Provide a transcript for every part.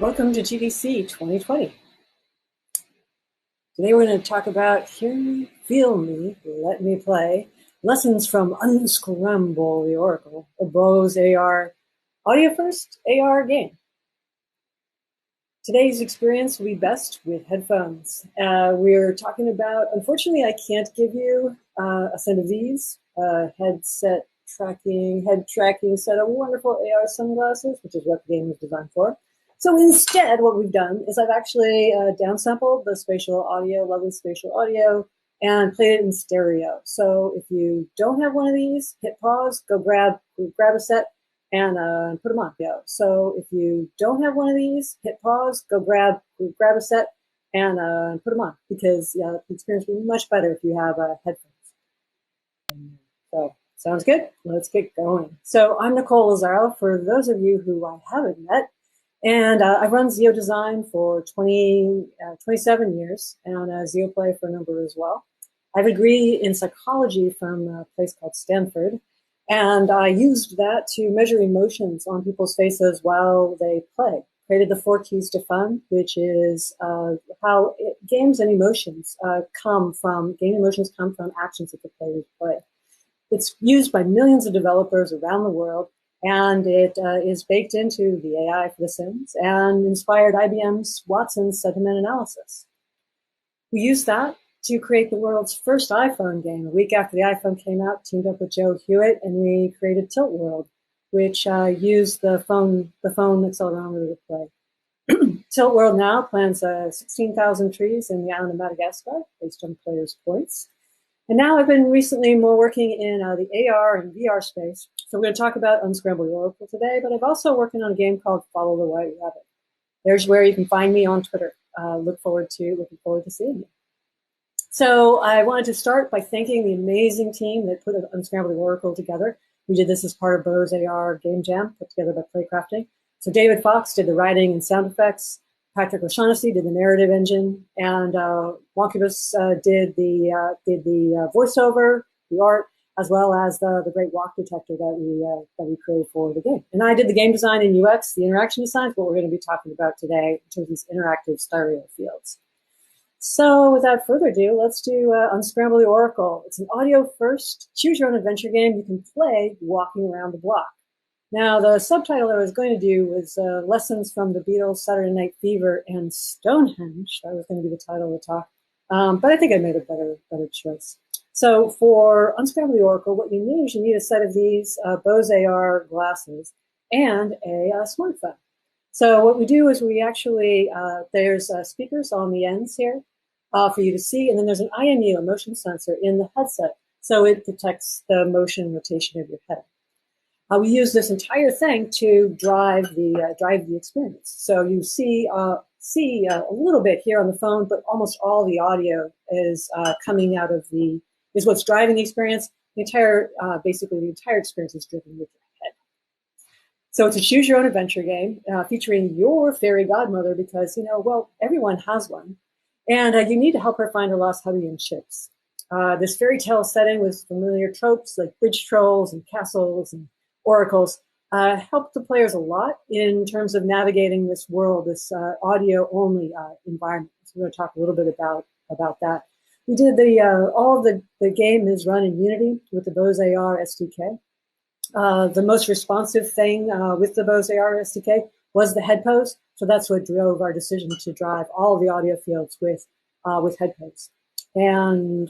Welcome to GDC 2020. Today we're going to talk about Hear Me, Feel Me, Let Me Play, lessons from Unscramble the Oracle, a Bose AR audio first AR game. Today's experience will be best with headphones. We're talking about, unfortunately, I can't give you a set of these, head tracking set of wonderful AR sunglasses, which is what the game was designed for. So instead, what we've done is I've actually downsampled the spatial audio, lovely spatial audio, and played it in stereo. So if you don't have one of these, hit pause, go grab a set, and put them on. Go. So if you don't have one of these, hit pause, go grab a set, and put them on, because the experience will be much better if you have headphones. So sounds good. Let's get going. So I'm Nicole Lazaro. For those of you who I haven't met, and I've run Zio Design for 27 years, and ZioPlay for a number as well. I have a degree in psychology from a place called Stanford, and I used that to measure emotions on people's faces while they play. Created the 4 Keys to Fun, which is how games and emotions come from actions that the players play. It's used by millions of developers around the world, and it is baked into the AI for The Sims and inspired IBM's Watson sentiment analysis. We used that to create the world's first iPhone game. A week after the iPhone came out, teamed up with Joe Hewitt, and we created Tilt World, which used the phone accelerometer to play. Tilt World now plants 16,000 trees in the island of Madagascar based on players' points. And now I've been recently more working in the AR and VR space. So we're going to talk about Unscramble the Oracle today, but I'm also working on a game called Follow the White Rabbit. There's where you can find me on Twitter. Looking forward to seeing you. So I wanted to start by thanking the amazing team that put Unscramble the Oracle together. We did this as part of Bose AR Game Jam, put together by Playcrafting. So David Fox did the writing and sound effects. Patrick O'Shaughnessy did the narrative engine, and Wonkubus did the voiceover, the art, as well as the great walk detector that we created for the game. And I did the game design and UX, the interaction design, what we're going to be talking about today in terms of these interactive stereo fields. So without further ado, let's do Unscramble the Oracle. It's an audio first, choose your own adventure game you can play walking around the block. Now, the subtitle I was going to do was Lessons from the Beatles, Saturday Night Fever, and Stonehenge. That was going to be the title of the talk. But I think I made a better choice. So for Unscramble the Oracle, what you need is you need a set of these Bose AR glasses and a smartphone. So what we do is we actually, there's speakers on the ends here for you to see, and then there's an IMU, a motion sensor, in the headset. So it detects the motion rotation of your head. We use this entire thing to drive the experience. So you see a little bit here on the phone, but almost all the audio is coming out of is what's driving the experience. Basically the entire experience is driven with your head. So it's a choose your own adventure game featuring your fairy godmother, because everyone has one, and you need to help her find her lost hubby and chips. This fairy tale setting with familiar tropes like bridge trolls and castles and oracles help the players a lot in terms of navigating this world, this audio-only environment. So we're going to talk a little bit about that. We did all of the game is run in Unity with the Bose AR SDK. The most responsive thing with the Bose AR SDK was the head pose, so that's what drove our decision to drive all of the audio fields with head pose. And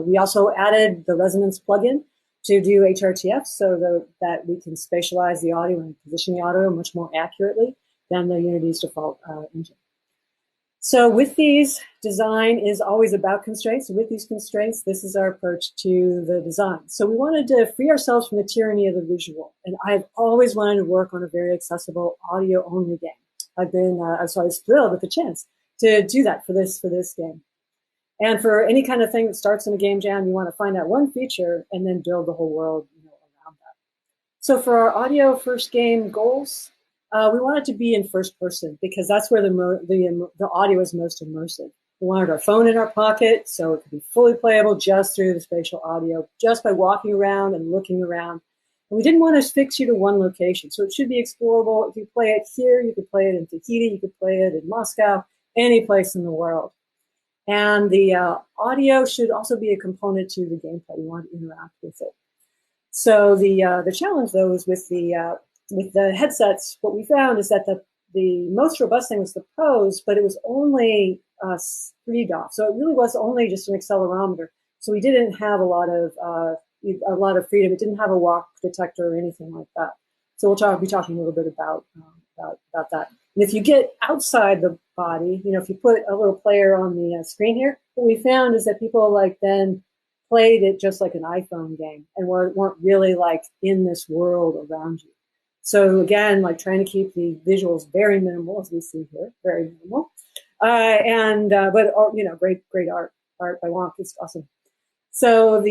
we also added the Resonance plugin to do HRTF, so that we can spatialize the audio and position the audio much more accurately than the Unity's default engine. So with these, design is always about constraints. With these constraints, this is our approach to the design. So we wanted to free ourselves from the tyranny of the visual. And I've always wanted to work on a very accessible audio-only game. I was thrilled with the chance to do that for this game. And for any kind of thing that starts in a game jam, you want to find out one feature and then build the whole world around that. So for our audio first game goals, we want it to be in first person, because that's where the audio is most immersive. We wanted our phone in our pocket, so it could be fully playable just through the spatial audio, just by walking around and looking around. And we didn't want to fix you to one location. So it should be explorable. If you play it here, you could play it in Tahiti, you could play it in Moscow, any place in the world. And the audio should also be a component to the gameplay. You want to interact with it. So the challenge, though, is with the headsets. What we found is that the most robust thing was the Pros, but it was only 3 DOF. So it really was only just an accelerometer. So we didn't have a lot of freedom. It didn't have a walk detector or anything like that. So we'll be talking a little bit about that. And if you get outside the body, if you put a little player on the screen here, what we found is that people then played it just like an iPhone game and weren't really in this world around you. So again, trying to keep the visuals very minimal, as we see here, very minimal. But great art by Wonk. It's awesome. So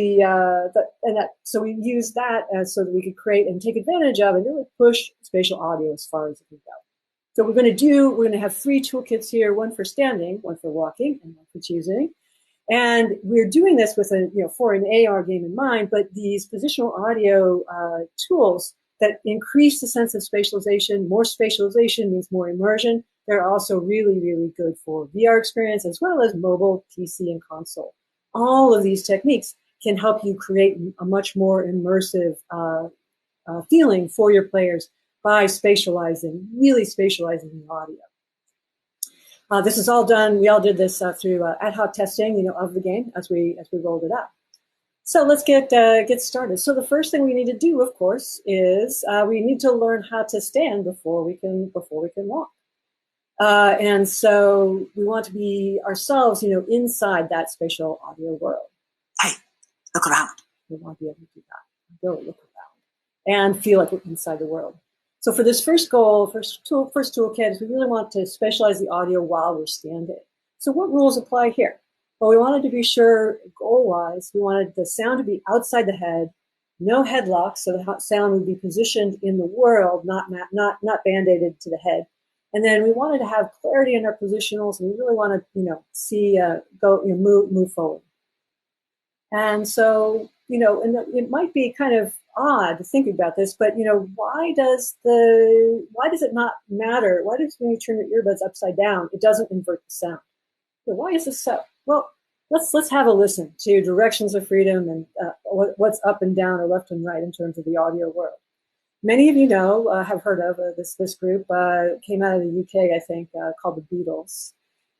so we used that so that we could create and take advantage of and really push spatial audio as far as it could go. So we're going to have 3 toolkits here: one for standing, one for walking, and one for choosing. And we're doing this with for an AR game in mind, but these positional audio tools that increase the sense of spatialization. More spatialization means more immersion. They're also really, really good for VR experience as well as mobile, PC, and console. All of these techniques can help you create a much more immersive feeling for your players by really spatializing the audio. This is all done. We all did this through ad hoc testing, of the game as we rolled it out. So let's get started. So the first thing we need to do, of course, is we need to learn how to stand before we can walk. And so we want to be ourselves, inside that spatial audio world. Hey, look around. We want to be able to do that. Go look around and feel like we're inside the world. So for this first toolkit is we really want to spatialize the audio while we're standing. So what rules apply here? Well, we wanted to be sure, goal-wise, we wanted the sound to be outside the head, no headlock, so the sound would be positioned in the world, not band-aided to the head. And then we wanted to have clarity in our positionals, and we really want to, see move forward. And so, and it might be kind of odd to think about this, but why does it not matter? Why does when you turn your earbuds upside down, it doesn't invert the sound? So why is this so? Well, let's have a listen to Directions of Freedom and what's up and down or left and right in terms of the audio world. Many of you have heard of this group. Came out of the UK, I think, called the Beatles.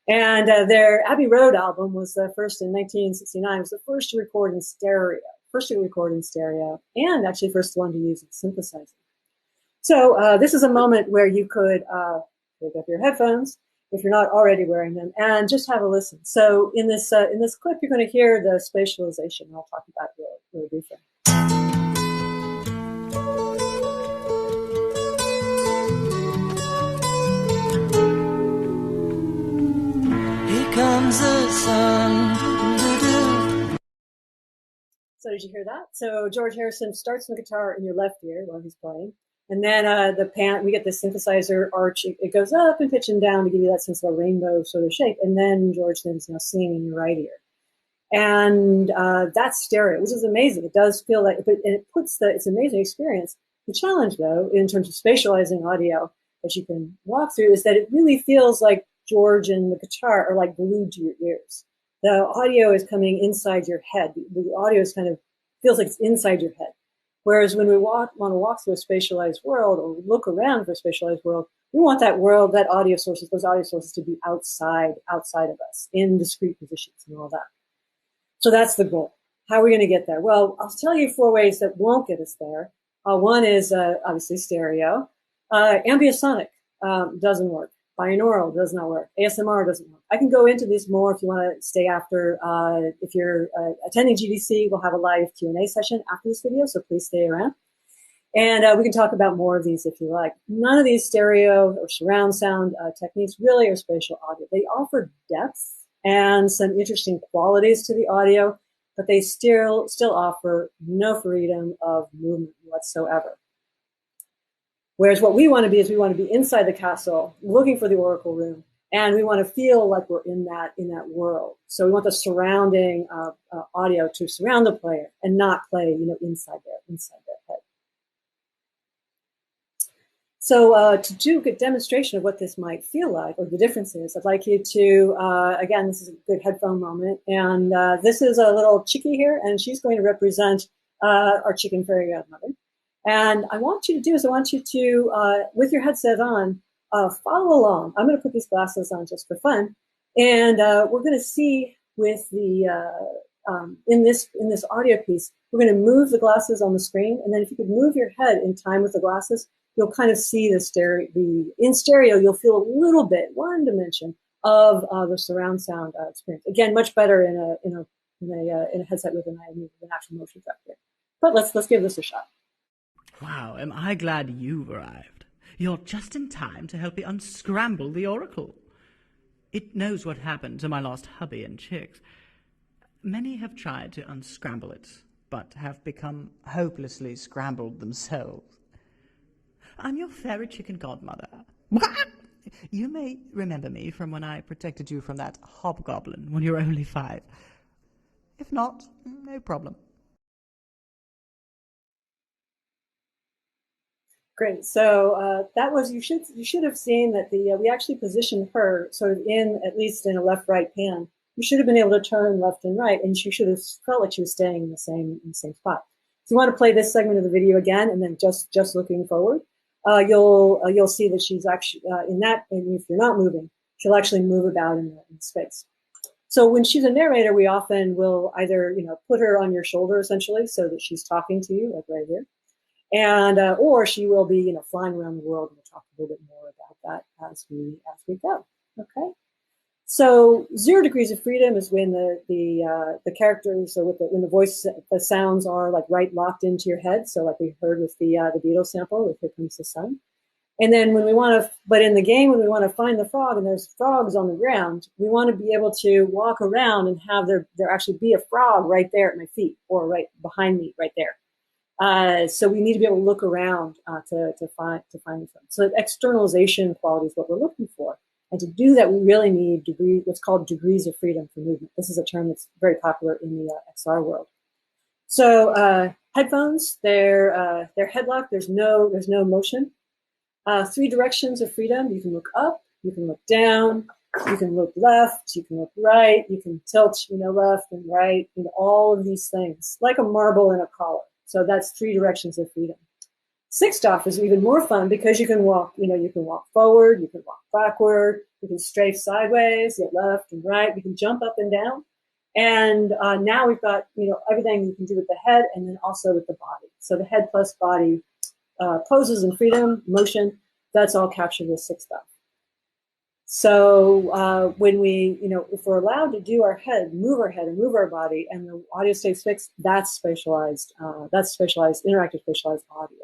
And their Abbey Road album was the first in 1969. It was the first to record in stereo, and actually first one to use a synthesizer. So this is a moment where you could pick up your headphones if you're not already wearing them, and just have a listen. So in this clip, you're going to hear the spatialization. I'll talk about it really briefly. Comes the sun. So did you hear that? So George Harrison starts the guitar in your left ear while he's playing. And then we get this synthesizer arch. It goes up and pitch and down to give you that sense of a rainbow sort of shape. And then George then is now singing in your right ear. And that's stereo, which is amazing. It does feel like, it's an amazing experience. The challenge, though, in terms of spatializing audio that you can walk through is that it really feels like George and the guitar are glued to your ears. The audio is coming inside your head. The audio is feels like it's inside your head. Whereas when we want to walk through a spatialized world or look around for a spatialized world, we want those audio sources to be outside of us in discrete positions and all that. So that's the goal. How are we going to get there? Well, I'll tell you 4 ways that won't get us there. One is obviously stereo. Ambisonic doesn't work. Binaural does not work. ASMR doesn't work. I can go into this more if you want to stay after. If you're attending GDC, we'll have a live Q&A session after this video, so please stay around. And we can talk about more of these if you like. None of these stereo or surround sound techniques really are spatial audio. They offer depth and some interesting qualities to the audio, but they still offer no freedom of movement whatsoever. Whereas what we want to be is we want to be inside the castle, looking for the Oracle Room, and we want to feel like we're in that world. So we want the surrounding audio to surround the player and not play, inside their head. So to do a good demonstration of what this might feel like, or the differences, I'd like you to, again, this is a good headphone moment, and this is a little chickie here, and she's going to represent our chicken fairy godmother. And I want you to do is I want you to, with your headset on, follow along. I'm going to put these glasses on just for fun, and we're going to see with the in this audio piece, we're going to move the glasses on the screen, and then if you could move your head in time with the glasses, you'll kind of see in stereo, you'll feel a little bit, one dimension of the surround sound experience. Again, much better in a headset with an actual motion tracker. But let's give this a shot. Wow, am I glad you've arrived. You're just in time to help me unscramble the oracle. It knows what happened to my lost hubby and chicks. Many have tried to unscramble it, but have become hopelessly scrambled themselves. I'm your fairy chicken godmother. You may remember me from when I protected you from that hobgoblin when you were only 5. If not, no problem. Great. So that was you should have seen that we actually positioned her sort of at least in a left-right pan. You should have been able to turn left and right, and she should have felt like she was staying in the same spot. So you want to play this segment of the video again, and then just looking forward, you'll see that she's actually in that. And if you're not moving, she'll actually move about in space. So when she's a narrator, we often will either put her on your shoulder essentially, so that she's talking to you, like right here. And or she will be flying around the world, and we'll talk a little bit more about that as we go. Okay. So 0 degrees of freedom is when the characters, so when the sounds are like right locked into your head. So like we heard with the Beatles sample with Here Comes the Sun. And then when we want to, but in the game when we want to find the frog and there's frogs on the ground, we want to be able to walk around and have there actually be a frog right there at my feet or right behind me right there. So we need to be able to look around to find them. So externalization quality is what we're looking for. And to do that, we really need what's called degrees of freedom for movement. This is a term that's very popular in the XR world. So headphones, they're headlock. There's no motion. 3 directions of freedom. You can look up, you can look down, you can look left, you can look right, you can tilt, left and right, all of these things, like a marble in a collar. So that's 3 directions of freedom. 6th off is even more fun because you can walk, you can walk forward, you can walk backward, you can strafe sideways, get left and right, you can jump up and down. And now we've got, everything you can do with the head and then also with the body. So the head plus body poses and freedom, motion, that's all captured with 6th off. So when we, if we're allowed to do our head and move our body, and the audio stays fixed, that's spatialized interactive spatialized audio.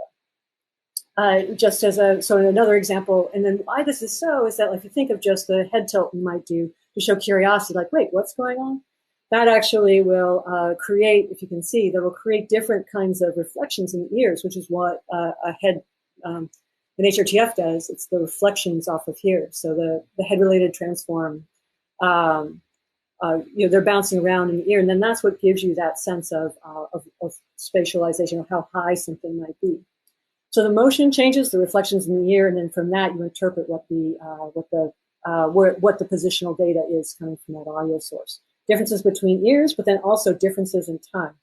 Just as another example, and then why this is so is that if you think of just the head tilt you might do to show curiosity, like, wait, what's going on? That actually will create, if you can see, that will create different kinds of reflections in the ears, which is what a head, an HRTF does. It's the reflections off of here. So the head-related transform, they're bouncing around in the ear, and then that's what gives you that sense of spatialization, of how high something might be. So the motion changes the reflections in the ear, and then from that you interpret what the positional data is coming from that audio source. Differences between ears, but then also differences in time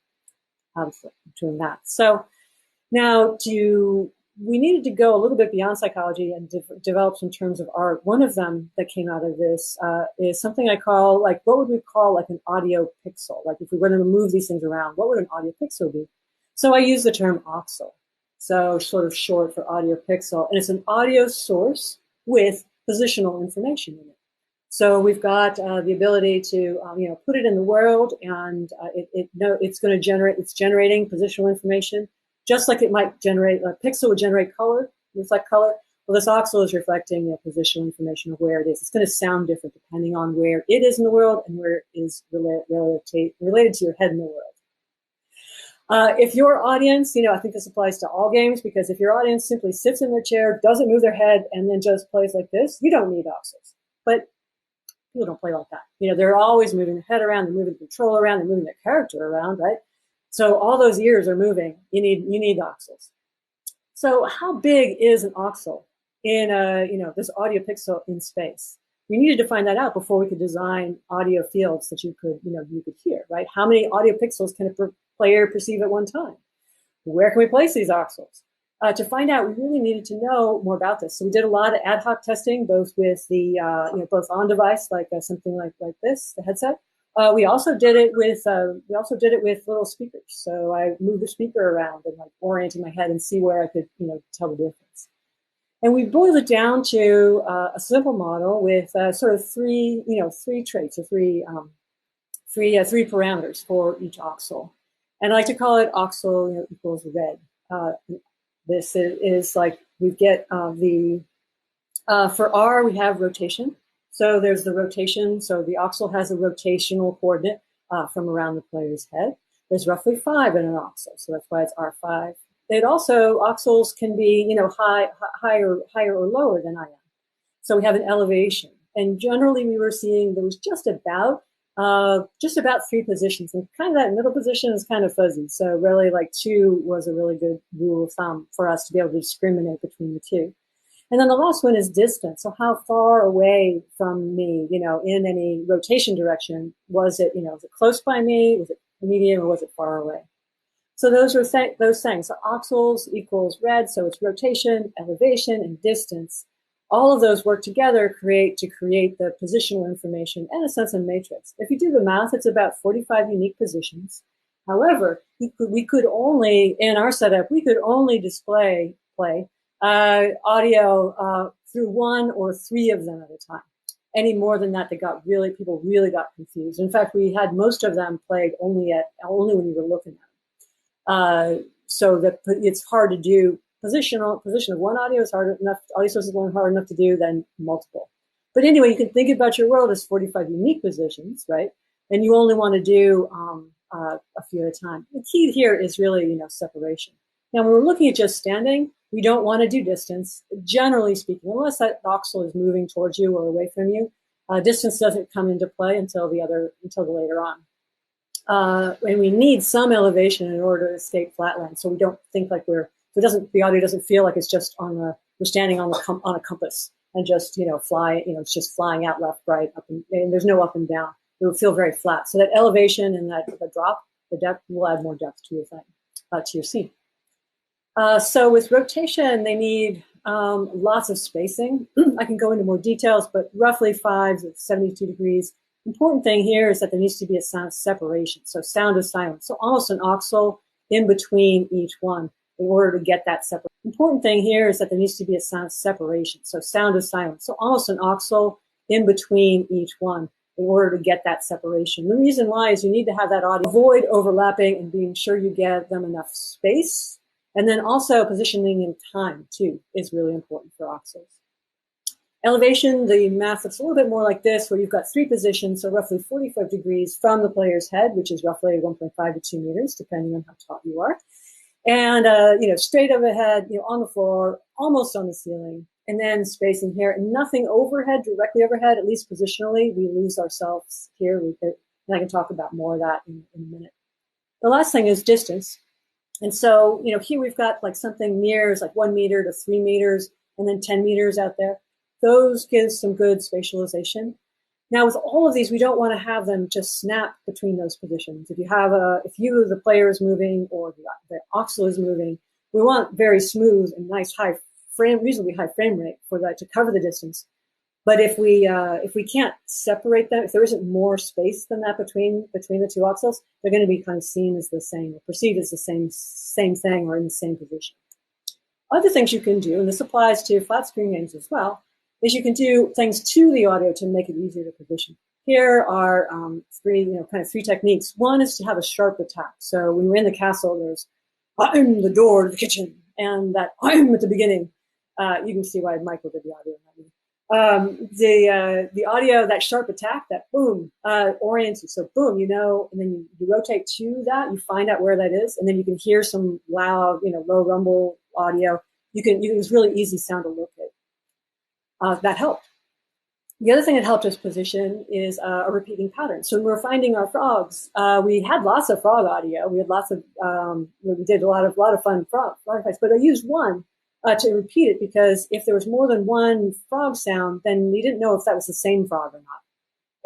between that. So now we needed to go a little bit beyond psychology and develop some terms of art. One of them that came out of this is something I call, what would we call like an audio pixel? Like if we were going to move these things around, what would an audio pixel be? So I use the term auxel. So sort of short for audio pixel. And it's an audio source with positional information in it. So we've got the ability to, put it in the world, and it's going to it's generating positional information, just like it might generate, a pixel would generate color, reflect color. Well, this auxel is reflecting positional information of where it is. It's going to sound different depending on where it is in the world and where it is related to your head in the world. If your audience, I think this applies to all games, because if your audience simply sits in their chair, doesn't move their head, and then just plays like this, you don't need auxels. But people don't play like that. They're always moving their head around, they're moving the control around, they're moving their character around, right? So all those ears are moving. You need auxels. So how big is an oxel in this audio pixel in space? We needed to find that out before we could design audio fields that you could hear, right? How many audio pixels can a player perceive at one time? Where can we place these oxels? To find out, we really needed to know more about this. So we did a lot of ad hoc testing, both with the both on device, like something like this, the headset. We also did it with little speakers. So I moved the speaker around and like oriented my head and see where I could tell the difference. And we boiled it down to a simple model with sort of three traits or three parameters for each oxel. And I like to call it oxel equals red. This is like we get for R we have rotation. So there's the rotation. So the oxel has a rotational coordinate from around the player's head. There's roughly 5 in an oxel, so that's why it's R5. It also, oxels can be higher or lower than IM. So we have an elevation, and generally we were seeing there was just about 3 positions, and kind of that middle position is kind of fuzzy. So really, like 2 was a really good rule of thumb for us to be able to discriminate between the 2. And then the last one is distance. So how far away from me, in any rotation direction, was it, was it close by me? Was it medium, or was it far away? So those are those things. So oxels equals red. So it's rotation, elevation, and distance. All of those work together to create the positional information and a sense of matrix. If you do the math, it's about 45 unique positions. However, we could only, in our setup, we could only play audio through 1 or 3 of them at a time. Any more than that, people really got confused. In fact, we had most of them played only when you were looking at them. So that it's hard to do position of one audio is hard enough. Audio source is one hard enough to do than multiple. But anyway, you can think about your world as 45 unique positions, right? And you only want to do a few at a time. The key here is really separation. Now, when we're looking at just standing, we don't want to do distance, generally speaking, unless that oxel is moving towards you or away from you. Distance doesn't come into play until later on. And we need some elevation in order to escape flatland, so we don't think like the audio doesn't feel like it's just we're standing on a compass and just it's just flying out left, right, up, and there's no up and down. It would feel very flat. So that elevation and the drop, the depth, will add more depth to your thing, to your scene. So with rotation, they need lots of spacing. I can go into more details, but roughly 5 to 72 degrees. Important thing here is that there needs to be a sound separation. So sound is silent. So almost an oxel in between each one in order to get that separation. Important thing here is that there needs to be a sound separation. So sound is silent. So almost an oxel in between each one in order to get that separation. The reason why is you need to have that audio avoid overlapping and being sure you get them enough space. And then also positioning in time, too, is really important for oxels. Elevation, the math looks a little bit more like this, where you've got 3 positions, so roughly 45 degrees from the player's head, which is roughly 1.5 to 2 meters, depending on how tall you are. And, straight overhead, on the floor, almost on the ceiling, and then spacing here, and nothing overhead, directly overhead, at least positionally. We lose ourselves here. And I can talk about more of that in a minute. The last thing is distance. And so, here we've got like something mirrors like 1 meter to 3 meters and then 10 meters out there. Those give some good spatialization. Now, with all of these, we don't want to have them just snap between those positions. If the player is moving or the oxel is moving, we want very smooth and nice reasonably high frame rate for that to cover the distance. But if we can't separate them, if there isn't more space than that between the 2 oxels, they're going to be kind of seen as the same, or perceived as the same thing, or in the same position. Other things you can do, and this applies to flat screen games as well, is you can do things to the audio to make it easier to position. Here are 3 techniques. One is to have a sharp attack. So when we're in the castle, there's I'm the door to the kitchen, and that I'm at the beginning. You can see why Michael did the audio. The audio, that sharp attack, that boom, orients you. So boom, and then you rotate to that, you find out where that is, and then you can hear some loud, low rumble audio. It's really easy sound to locate. That helped. The other thing that helped us position is a repeating pattern. So when we were finding our frogs, we had lots of frog audio. We had lots of, we did a lot of fun frog fights, but I used one to repeat it because if there was more than one frog sound, then you didn't know if that was the same frog or not.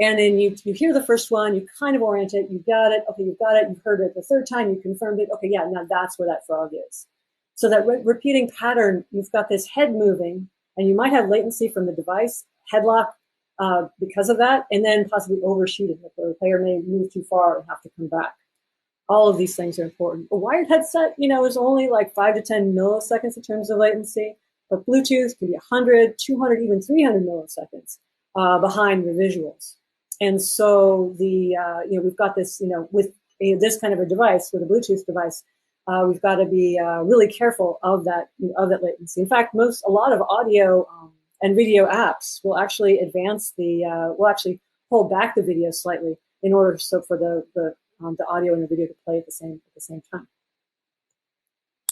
And then you hear the first one, you kind of orient it, you got it, okay, you've got it, you've heard it the third time, you confirmed it, okay, yeah, now that's where that frog is. So that repeating pattern, you've got this head moving, and you might have latency from the device, headlock, because of that, and then possibly overshooting. If the player may move too far and have to come back. All of these things are important. A wired headset, is only like 5 to 10 milliseconds in terms of latency, but Bluetooth can be 100, 200, even 300 milliseconds behind the visuals. And so we've got this, with this kind of a device, with a Bluetooth device, we've got to be really careful of that latency. In fact, a lot of audio and video apps will actually will actually hold back the video slightly in order for the audio and the video to play at the same time.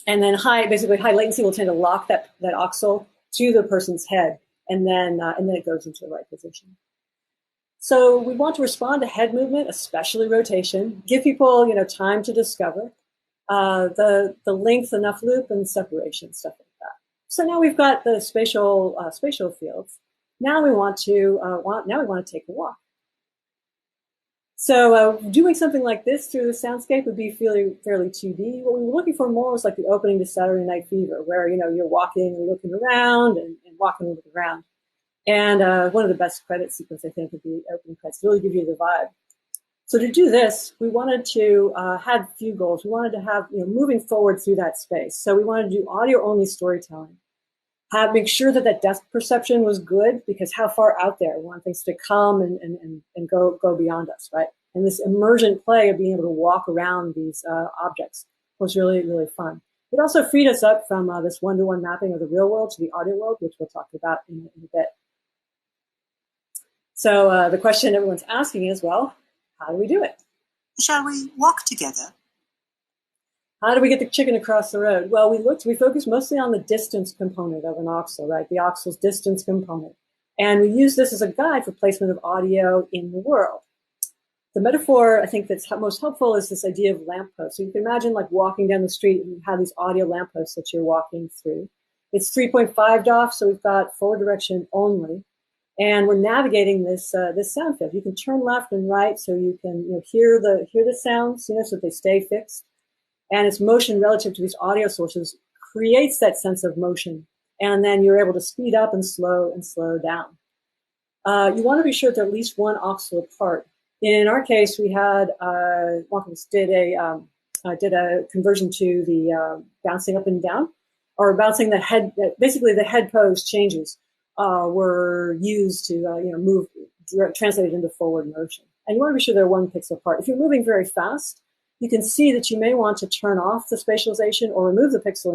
And then high latency will tend to lock that auxel to the person's head, and then it goes into the right position. So we want to respond to head movement, especially rotation. Give people time to discover the length, enough loop, and separation, stuff like that. So now we've got the spatial fields. Now we want to take a walk. So doing something like this through the soundscape would be fairly 2D. What we were looking for more was like the opening to Saturday Night Fever, where you're walking and looking around and walking with the ground. And one of the best credit sequences, I think, would be opening credits, to really give you the vibe. So to do this, we wanted to had a few goals. We wanted to have moving forward through that space. So we wanted to do audio-only storytelling. Make sure that depth perception was good, because how far out there? We want things to come and go beyond us, right? And this emergent play of being able to walk around these objects was really, really fun. It also freed us up from this one-to-one mapping of the real world to the audio world, which we'll talk about in a bit. So the question everyone's asking is, well, how do we do it? Shall we walk together? How do we get the chicken across the road? Well, we focused mostly on the distance component of an auxel, right? The auxel's distance component. And we use this as a guide for placement of audio in the world. The metaphor, I think, that's most helpful is this idea of lampposts. So you can imagine like walking down the street and you have these audio lampposts that you're walking through. It's 3.5 DOF, so we've got forward direction only. And we're navigating this sound field. You can turn left and right, so you can hear the sounds, so that they stay fixed. And its motion relative to these audio sources creates that sense of motion. And then you're able to speed up and slow down. You want to be sure that at least one auxel apart. In our case, we had did a conversion to the bouncing up and down, or bouncing the head. Basically, the head pose changes were used to move, translated into forward motion. And you want to be sure they're one pixel apart. If you're moving very fast, you can see that you may want to turn off the spatialization or remove the auxel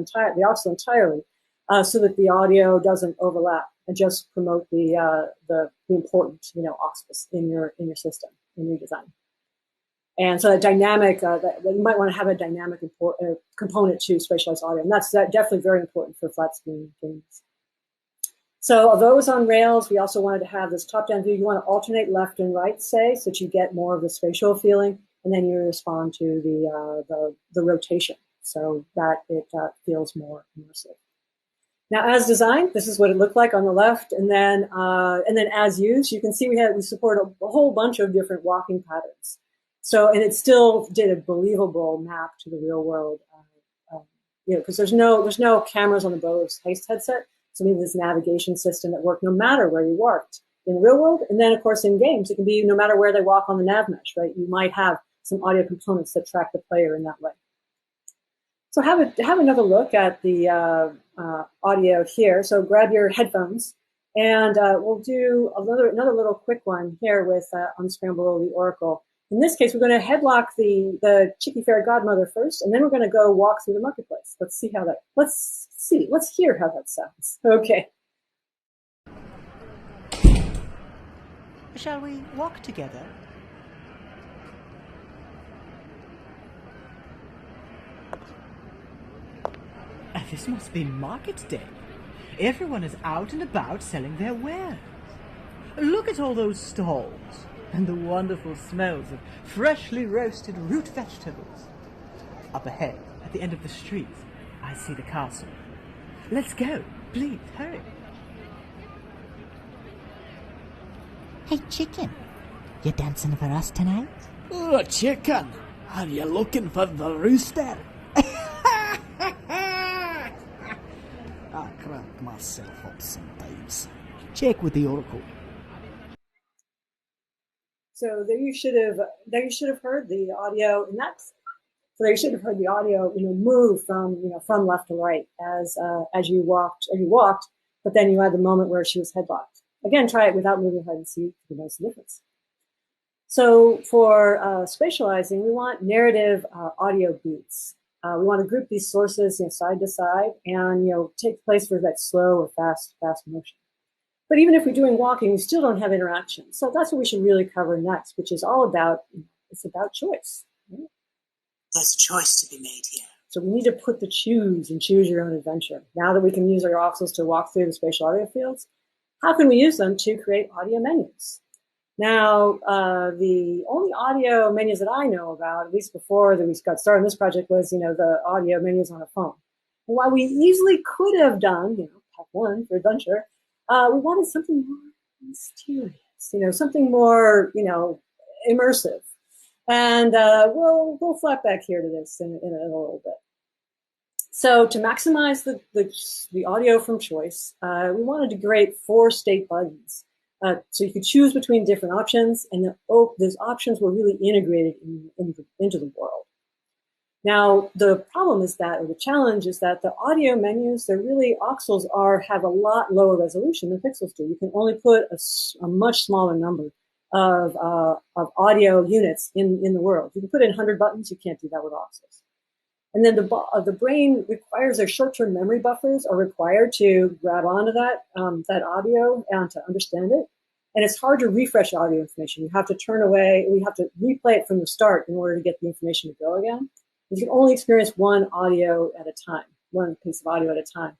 entirely, so that the audio doesn't overlap and just promote the important auxils in your system, in your design. And so that dynamic, that you might want to have a dynamic component to spatialized audio, and that's definitely very important for flat screen games. So although it was on Rails, we also wanted to have this top-down view. You want to alternate left and right, say, so that you get more of the spatial feeling, and then you respond to the rotation, so that it feels more immersive. Now, as designed, this is what it looked like on the left, and then as used, you can see we support a whole bunch of different walking patterns. So, and it still did a believable map to the real world, because there's no cameras on the Bose Haste headset. So we need this navigation system that worked no matter where you walked in the real world. And then, of course, in games, it can be no matter where they walk on the nav mesh, right? You might have some audio components that track the player in that way. So have another look at the audio here. So grab your headphones, and we'll do another little quick one here with Unscramble the Oracle. In this case, we're going to headlock the Cheeky Fairy Godmother first, and then we're going to go walk through the marketplace. Let's hear how that sounds. Okay. Shall we walk together? This must be market day. Everyone is out and about selling their wares. Look at all those stalls and the wonderful smells of freshly roasted root vegetables. Up ahead, at the end of the street, I see the castle. Let's go. Please, hurry. Hey, chicken, you dancing for us tonight? Oh, chicken, are you looking for the rooster? I crack myself up sometimes. Check with the oracle. So there you should have heard the audio in that. So you should have heard the audio, move from left to right as you walked, but then you had the moment where she was headlocked. Again, try it without moving her head and see if you notice the difference. So for spatializing, we want narrative audio beats. We want to group these sources side to side and take place for that slow or fast motion. But even if we're doing walking, we still don't have interaction. So that's what we should really cover next, which is all about choice. Right? There's a choice to be made here. So we need to put the choose and choose your own adventure. Now that we can use our voxels to walk through the spatial audio fields, how can we use them to create audio menus? Now, the only audio menus that I know about, at least before that we got started on this project, was, the audio menus on a phone. And while we easily could have done, Pack 1 for adventure, we wanted something more mysterious, something more, immersive. And we'll flap back here to this in a little bit. So to maximize the audio from choice, we wanted to create 4 state buttons. So you could choose between different options, and those options were really integrated into the world. Now, the problem is that, or the challenge is that the audio menus, voxels have a lot lower resolution than pixels do. You can only put a much smaller number of audio units in the world. You can put in 100 buttons, you can't do that with voxels. And then the brain requires their short-term memory buffers are required to grab onto that audio and to understand it. And it's hard to refresh audio information. You have to turn away. We have to replay it from the start in order to get the information to go again. You can only experience one audio at a time, one piece of audio at a time.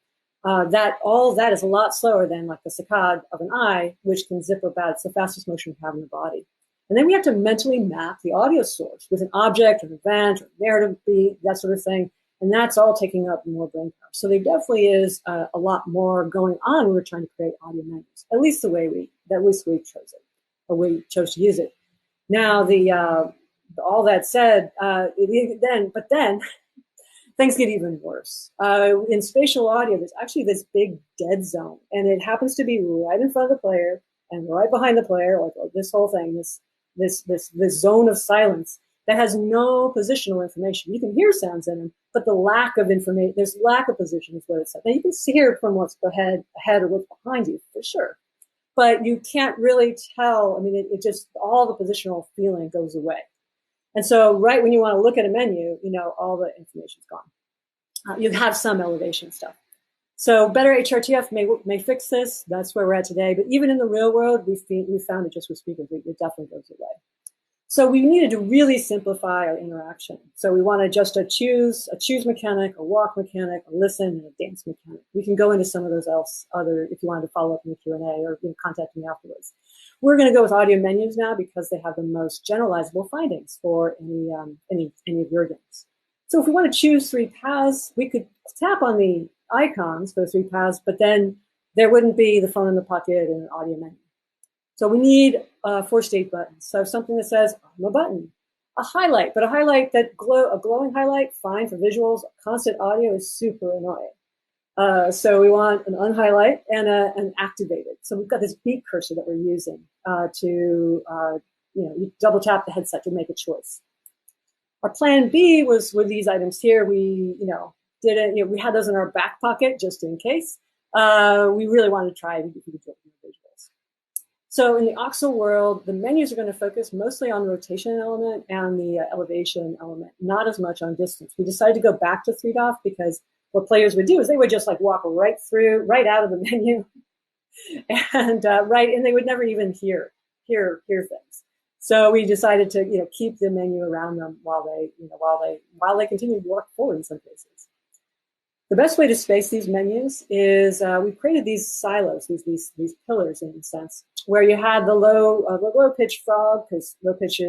All that is a lot slower than like the saccade of an eye, which can zip about. It's the fastest motion we have in the body. And then we have to mentally map the audio source with an object, an event, or narrative beat, that sort of thing. And that's all taking up more brain power. So there definitely is a lot more going on when we're trying to create audio menus, at least the way we chose it, or we chose to use it. Now, all that said, but then things get even worse. In spatial audio, there's actually this big dead zone, and it happens to be right in front of the player and right behind the player, like this whole thing, this zone of silence that has no positional information. You can hear sounds in them, but the lack of information, there's lack of position is what it says. Now you can hear from what's ahead or what's behind you for sure, but you can't really tell. I mean, it just, all the positional feeling goes away. And so right when you want to look at a menu, all the information's gone. You have some elevation stuff. So better HRTF may fix this. That's where we're at today. But even in the real world, we found it just with speakers, it definitely goes away. So we needed to really simplify our interaction. So we wanted just a choose mechanic, a walk mechanic, a listen, and a dance mechanic. We can go into some of those other if you wanted to follow up in the Q&A or contact me afterwards. We're going to go with audio menus now because they have the most generalizable findings for any of your games. So if we want to choose 3 paths, we could tap on the icons for the 3 paths, but then there wouldn't be the phone in the pocket and an audio menu. So we need 4 state buttons. So something that says, I'm a button. A highlight, but a highlight a glowing highlight, fine for visuals. Constant audio is super annoying. So we want an unhighlight and an activated. So we've got this beat cursor that we're using you double tap the headset to make a choice. Our plan B were these items here. We, did it. We had those in our back pocket just in case. We really wanted to try if we could do it with visuals. So in the Voxel world, the menus are going to focus mostly on the rotation element and the elevation element, not as much on distance. We decided to go back to 3DOF because what players would do is they would just like walk right out of the menu, and they would never even hear things. So we decided to keep the menu around them while they continue to walk forward in some cases. The best way to space these menus is we've created these silos, these pillars in a sense, where you had the low pitched frog, because low pitched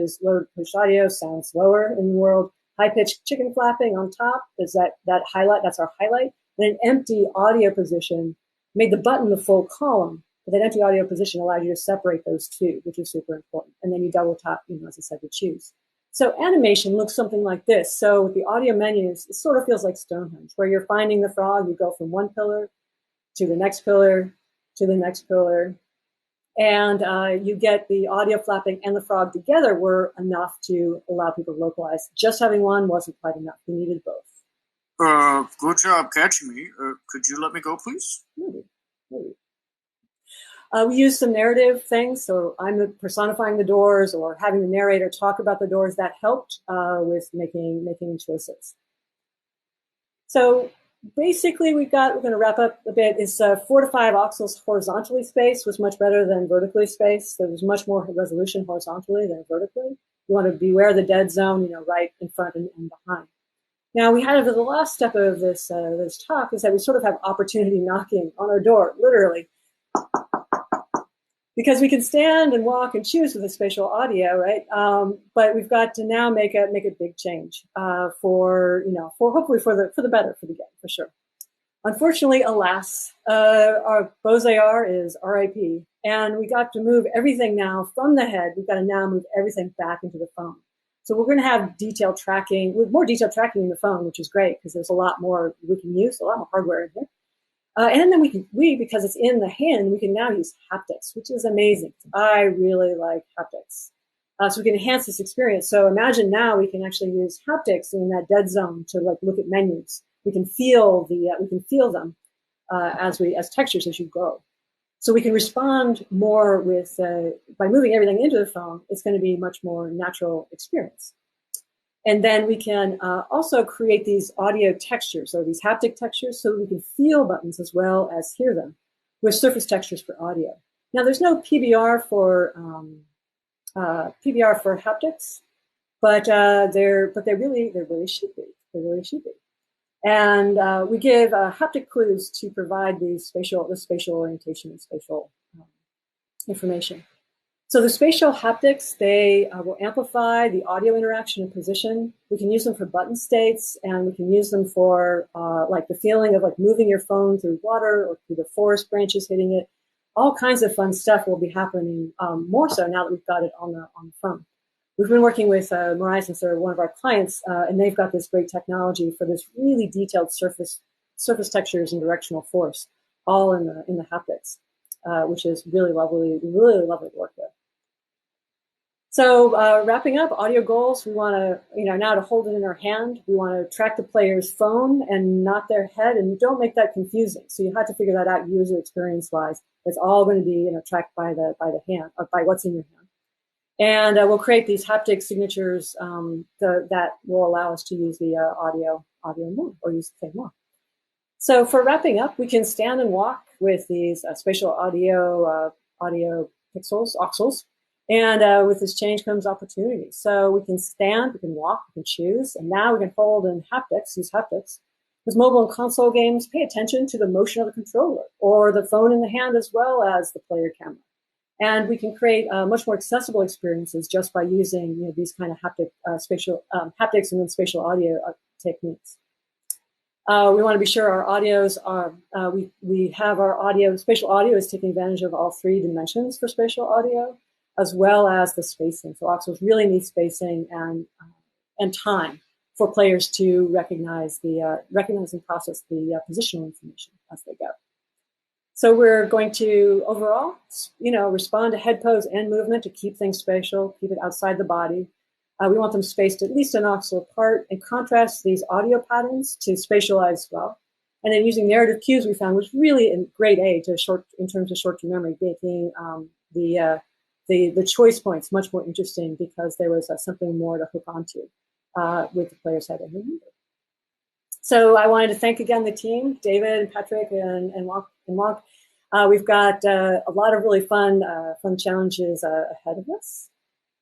audio sounds lower in the world. High pitched chicken flapping on top is that highlight. That's our highlight. And an empty audio position made the button the full column. But that empty audio position allowed you to separate those two, which is super important. And then you double tap, as I said, to choose. So animation looks something like this. So with the audio menus, it sort of feels like Stonehenge, where you're finding the frog. You go from one pillar to the next pillar to the next pillar. And you get the audio flapping and the frog together were enough to allow people to localize. Just having one wasn't quite enough. We needed both. Good job catching me. Could you let me go, please? Maybe. We use some narrative things, so I'm personifying the doors or having the narrator talk about the doors. That helped with making choices. So basically, we're going to wrap up a bit. Is 4 to 5 voxels horizontally spaced was much better than vertically spaced. So there's much more resolution horizontally than vertically. You want to beware the dead zone, right in front and behind. Now we had the last step of this talk is that we sort of have opportunity knocking on our door, literally. Because we can stand and walk and choose with the spatial audio, right? But we've got to now make a big change for hopefully for the better for the game, for sure. Unfortunately, alas, our Beaux-Arts is RIP, and we got to move everything now from the head. We've got to now move everything back into the phone. So we're going to have detailed tracking, with more detailed tracking in the phone, which is great because there's a lot more we can use, a lot more hardware in here. And then because it's in the hand, we can now use haptics, which is amazing. I really like haptics. So we can enhance this experience. So imagine now we can actually use haptics in that dead zone to look at menus. We can feel them as textures as you go. So we can respond more with by moving everything into the phone. It's going to be a much more natural experience. And then we can also create these audio textures or these haptic textures so that we can feel buttons as well as hear them with surface textures for audio. Now, there's no PBR for haptics, but they really should be. They really should be. And we give haptic clues to provide the spatial orientation and spatial information. So the spatial haptics, they will amplify the audio interaction and position. We can use them for button states, and we can use them for the feeling of moving your phone through water or through the forest branches hitting it. All kinds of fun stuff will be happening more so now that we've got it on the phone. We've been working with Mirai, they're one of our clients, and they've got this great technology for this really detailed surface textures and directional force, all in the haptics, which is really lovely to work with. So wrapping up, audio goals, we want to, now to hold it in our hand. We want to track the player's phone and not their head, and don't make that confusing. So you have to figure that out user experience-wise. It's all going to be tracked by the hand, or by what's in your hand. And we'll create these haptic signatures that will allow us to use the audio more, or use the thing more. So for wrapping up, we can stand and walk with these spatial audio pixels, voxels. And with this change comes opportunity. So we can stand, we can walk, we can choose, and now we can hold in haptics, use haptics. With mobile and console games, pay attention to the motion of the controller or the phone in the hand as well as the player camera. And we can create much more accessible experiences just by using these kind of haptics and then spatial audio techniques. We want to be sure our audios are, we have our spatial audio is taking advantage of all 3 dimensions for spatial audio, as well as the spacing. So voxels really need spacing and time for players to recognize and process the positional information as they go. So we're going to overall, respond to head pose and movement to keep things spatial, keep it outside the body. We want them spaced at least an voxel apart, and contrast these audio patterns to spatialize as well. And then using narrative cues, we found was really a great aid in terms of short-term memory, making the choice points much more interesting because there was something more to hook onto with the player's head and remember. So I wanted to thank again the team, David and Patrick and Mark. We've got a lot of really fun challenges ahead of us.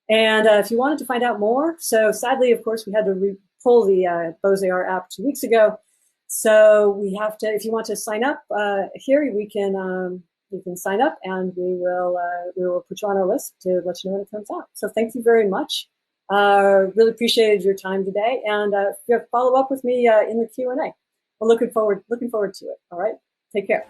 And if you wanted to find out more, so sadly, of course, we had to pull the Beaux-Arts app 2 weeks ago. So we have to, if you want to sign up here, you can sign up, and we will put you on our list to let you know when it comes out. So thank you very much. Really appreciated your time today, and follow up with me in the Q&A. We're looking forward to it. All right, take care.